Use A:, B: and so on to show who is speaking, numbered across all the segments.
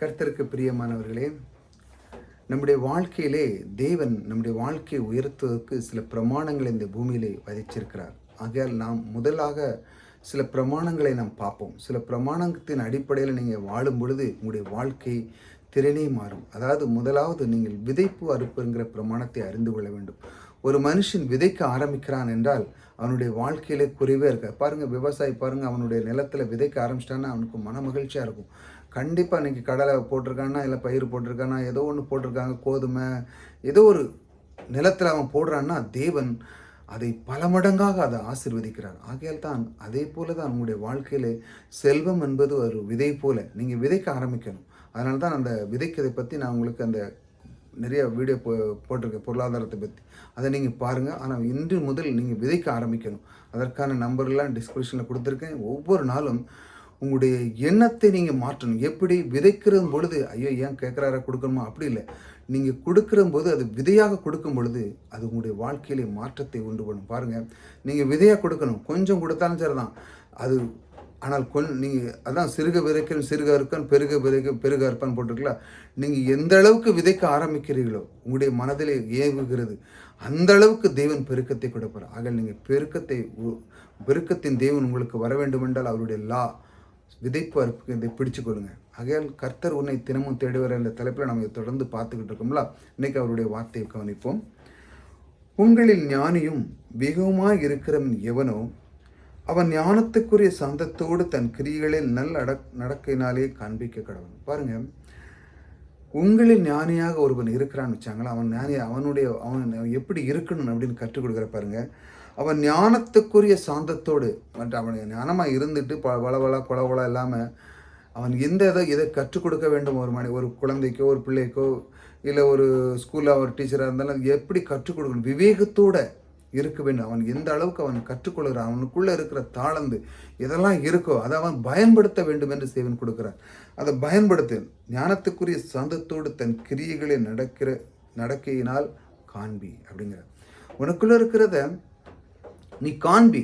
A: கர்த்தருக்கு பிரியமானவர்களே, நம்முடைய வாழ்க்கையிலே தேவன் நம்முடைய வாழ்க்கையை உயர்த்துவதற்கு சில பிரமாணங்களை இந்த பூமியிலே விதைச்சிருக்கிறார். ஆகையால் நாம் முதலாக சில பிரமாணங்களை நாம் பார்ப்போம். சில பிரமாணத்தின் அடிப்படையில் நீங்கள் வாழும் பொழுது உங்களுடைய வாழ்க்கை திறனே மாறும். அதாவது முதலாவது நீங்கள் விதைப்பு அறுப்புங்கிற பிரமாணத்தை அறிந்து கொள்ள வேண்டும். ஒரு மனுஷன் விதைக்க ஆரம்பிக்கிறான் என்றால் அவனுடைய வாழ்க்கையிலே குறைவே இருக்காது. பாருங்கள், விவசாயி பாருங்கள், அவனுடைய நிலத்தில் விதைக்க ஆரம்பிச்சிட்டான்னா அவனுக்கு மன மகிழ்ச்சியாக இருக்கும். கண்டிப்பாக இன்றைக்கி கடலை போட்டிருக்கான்னா, இல்லை பயிர் போட்டிருக்கானா, ஏதோ ஒன்று போட்டிருக்காங்க, கோதுமை, ஏதோ ஒரு நிலத்தில் அவன் போடுறான்னா தேவன் அதை பல மடங்காக அதை ஆசீர்வதிக்கிறார். ஆகையால் தான் அதே போல தான் உங்களுடைய வாழ்க்கையில் செல்வம் என்பது ஒரு விதை போல நீங்கள் விதைக்க ஆரம்பிக்கணும். அதனால தான் அந்த விதைக்கதை பற்றி நான் உங்களுக்கு அந்த நிறைய வீடியோ போட்டிருக்கேன் பொருளாதாரத்தை பற்றி. அதை நீங்கள் பாருங்கள். ஆனால் இன்று முதல் நீங்கள் விதைக்க ஆரம்பிக்கணும். அதற்கான நம்பர்லாம் டிஸ்கிரிப்ஷனில் கொடுத்துருக்கேன். ஒவ்வொரு நாளும் உங்களுடைய எண்ணத்தை நீங்கள் மாற்றணும். எப்படி விதைக்கிற பொழுது ஐயோ ஏன் கேட்குறாரா கொடுக்கணுமா அப்படி இல்லை. நீங்கள் கொடுக்குற போது அது விதையாக கொடுக்கும் பொழுது அது உங்களுடைய வாழ்க்கையிலே மாற்றத்தை உண்டு பண்ணும். பாருங்கள், நீங்கள் விதையாக கொடுக்கணும், கொஞ்சம் கொடுத்தாலும் சரி தான் அது. ஆனால் நீங்கள் அதான் சிறுக விதைக்கணும் சிறுக அறுக்கன் பெருக அறுப்பான்னு போட்டிருக்கலாம். நீங்கள் எந்த அளவுக்கு விதைக்க ஆரம்பிக்கிறீர்களோ உங்களுடைய மனதிலே ஏவுகிறது அந்த அளவுக்கு தேவன் பெருக்கத்தை கொடுப்பார். ஆக நீங்கள் பெருக்கத்தின் தேவன் உங்களுக்கு வர வேண்டும் என்றால் அவருடைய விதைப்பு அறுப்புக்கு இதை பிடிச்சு கொள்ளுங்க. ஆகையால் கர்த்தர் உன்னை தினமும் தேடி வர என்ற தலைப்பில் நம்ம தொடர்ந்து பார்த்துக்கிட்டு இருக்கோம்ல. இன்னைக்கு அவருடைய வார்த்தையை கவனிப்போம். உங்களில் ஞானியும் மிகவுமாய் இருக்கிறவன் எவனோ அவன் ஞானத்துக்குரிய சந்தத்தோடு தன் கிரிகளில் நடக்கையினாலே காண்பிக்க கடவன். பாருங்க, உங்களில் ஞானியாக ஒருவன் இருக்கிறான்னு வச்சாங்களா, அவன் ஞானி அவன் எப்படி இருக்கணும் அப்படின்னு கற்றுக் கொடுக்குற பாருங்க. அவன் ஞானத்துக்குரிய சாந்தத்தோடு மற்ற அவன் ஞானமாக இருந்துட்டு வளவளா கொலவளா இல்லாமல் அவன் எதை கற்றுக் கொடுக்க வேண்டும் ஒரு குழந்தைக்கோ ஒரு பிள்ளைக்கோ இல்லை ஒரு ஸ்கூலில் ஒரு டீச்சராக இருந்தாலும் எப்படி கற்றுக் கொடுக்கணும், விவேகத்தோடு இருக்க வேண்டும். அவன் எந்த அளவுக்கு அவன் கற்றுக்கொள்கிறான், அவனுக்குள்ளே இருக்கிற தாளந்து எதெல்லாம் இருக்கோ அதை அவன் பயன்படுத்த வேண்டும் என்று தேவன் கொடுக்கிறார். அதை பயன்படுத்து. ஞானத்துக்குரிய சாந்தத்தோடு தன் கிரியைகளை நடக்கையினால் காண்பி அப்படிங்கிற. உனக்குள்ளே இருக்கிறத நீ காண்பி.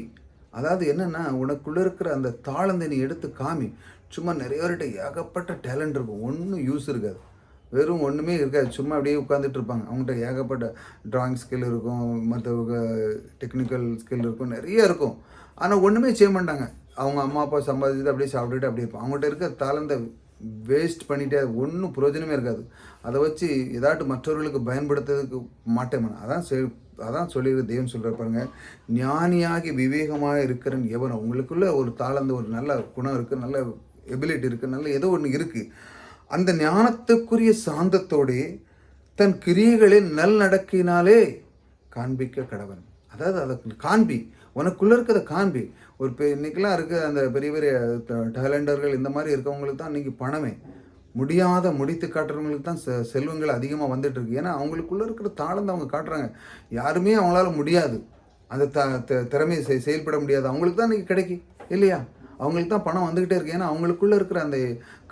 A: அதாவது என்னென்னா, உனக்குள்ளே இருக்கிற அந்த தாளந்தை நீ எடுத்து காமி. சும்மா நிறைய பேர்கிட்ட ஏகப்பட்ட டேலண்ட் இருக்கும், ஒன்றும் யூஸ் இருக்காது, வெறும் ஒன்றுமே இருக்காது, சும்மா அப்படியே உட்காந்துட்டு இருப்பாங்க. அவங்கள்ட்ட ஏகப்பட்ட ட்ராயிங் ஸ்கில் இருக்கும், மற்ற டெக்னிக்கல் ஸ்கில் இருக்கும், நிறைய இருக்கும். ஆனால் ஒன்றுமே செய்ய மாட்டாங்க. அவங்க அம்மா அப்பா சம்பாதிச்சுட்டு அப்படியே சாப்பிட்டுட்டு அப்படியே இருப்பாங்க. அவங்கள்ட்ட இருக்க தாளந்தை வேஸ்ட் பண்ணிகிட்டே ஒன்றும் பிரயோஜனமே இருக்காது. அதை வச்சு ஏதாட்டு மற்றவர்களுக்கு பயன்படுத்துறதுக்கு மாட்டேன். அதான் சொல்லிடுற தேவன் சொல்கிற பாருங்க, ஞானியாகி விவேகமாக இருக்கிறன்னு எவனோ. உங்களுக்குள்ள ஒரு தாளந்து, ஒரு நல்ல குணம் இருக்குது, நல்ல எபிலிட்டி இருக்குது, நல்ல ஏதோ ஒன்று இருக்குது. அந்த ஞானத்துக்குரிய சாந்தத்தோடே தன் கிரியைகளில் நடக்கினாலே காண்பிக்க கடவன். அதாவது அதை காண்பி, உனக்குள்ளே இருக்கிறத காண்பி. இன்னைக்கெல்லாம் இருக்குது அந்த பெரிய பெரிய டேலண்டர்கள், இந்த மாதிரி இருக்கவங்களுக்கு தான் இன்றைக்கி பணமே. முடித்து காட்டுறவங்களுக்கு தான் செல்வங்கள் அதிகமாக வந்துட்டு இருக்கு. ஏன்னா அவங்களுக்குள்ளே இருக்கிற தாளந்து அவங்க காட்டுறாங்க. யாருமே அவங்களால முடியாது, அந்த திறமையை செயல்பட முடியாது. அவங்களுக்கு தான் இன்றைக்கி கிடைக்கும் இல்லையா? அவங்களுக்கு தான் பணம் வந்துக்கிட்டே இருக்குது. ஏன்னா அவங்களுக்குள்ளே இருக்கிற அந்த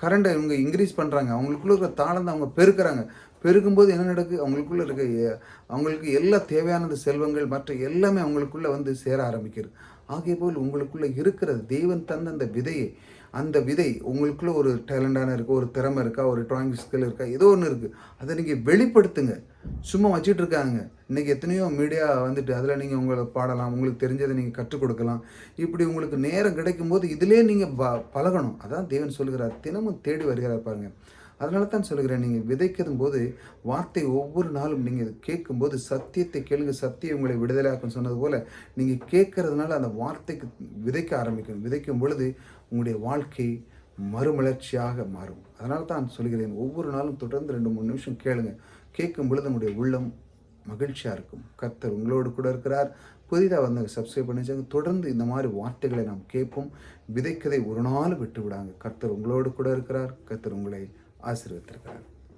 A: கரண்ட்டை இவங்க இன்க்ரீஸ் பண்ணுறாங்க. அவங்களுக்குள்ளே இருக்கிற தாளந்தை அவங்க பெருக்கிறாங்க. பெருக்கும்போது என்ன நடக்குது, அவங்களுக்குள்ளே அவங்களுக்கு எல்லா தேவையானது செல்வங்கள் மற்ற எல்லாமே அவங்களுக்குள்ளே வந்து சேர ஆரம்பிக்கிறது. ஆகிய போல் உங்களுக்குள்ளே இருக்கிறது தேவன் தந்த அந்த விதை உங்களுக்குள்ளே ஒரு டேலண்டான இருக்கா, ஒரு திறமை இருக்கா, ஒரு ட்ராயிங் ஸ்கில் இருக்கா, ஏதோ ஒன்று இருக்குது, அதை நீங்கள் வெளிப்படுத்துங்க. சும்மா வச்சுட்டு இருக்காங்க. இன்றைக்கி எத்தனையோ மீடியா வந்துட்டு அதில் நீங்கள் உங்களை பாடலாம், உங்களுக்கு தெரிஞ்சதை நீங்கள் கற்றுக் கொடுக்கலாம். இப்படி உங்களுக்கு நேரம் கிடைக்கும்போது இதிலே நீங்கள் பழகணும். அதான் தேவன் சொல்கிறார், தினமும் தேடி வருகிறார் பாருங்கள். அதனால தான் சொல்கிறேன், நீங்கள் விதைக்கும் போது வார்த்தை ஒவ்வொரு நாளும் நீங்கள் கேட்கும்போது சத்தியத்தை கேளுங்க, சத்தியம் உங்களை விடுதலையாக்கும் சொன்னது போல் நீங்கள் கேட்கறதுனால அந்த வார்த்தைக்கு விதைக்க ஆரம்பிக்கும். விதைக்கும் பொழுது உங்களுடைய வாழ்க்கை மறுமலர்ச்சியாக மாறும். அதனால தான் சொல்கிறேன், ஒவ்வொரு நாளும் தொடர்ந்து 2-3 நிமிஷம் கேளுங்க. கேட்கும் பொழுது உங்களுடைய உள்ளம் மகிழ்ச்சியாக இருக்கும். கர்த்தர் உங்களோடு கூட இருக்கிறார். புதிதாக வந்து சப்ஸ்கிரைப் பண்ணிச்சாங்க. தொடர்ந்து இந்த மாதிரி வார்த்தைகளை நாம் கேட்போம். விதைக்கதை ஒரு நாள் விட்டு விடாங்க. கர்த்தர் உங்களோடு கூட இருக்கிறார். கர்த்தர் உங்களை ஆசீர்வதித்திருக்கிறார்.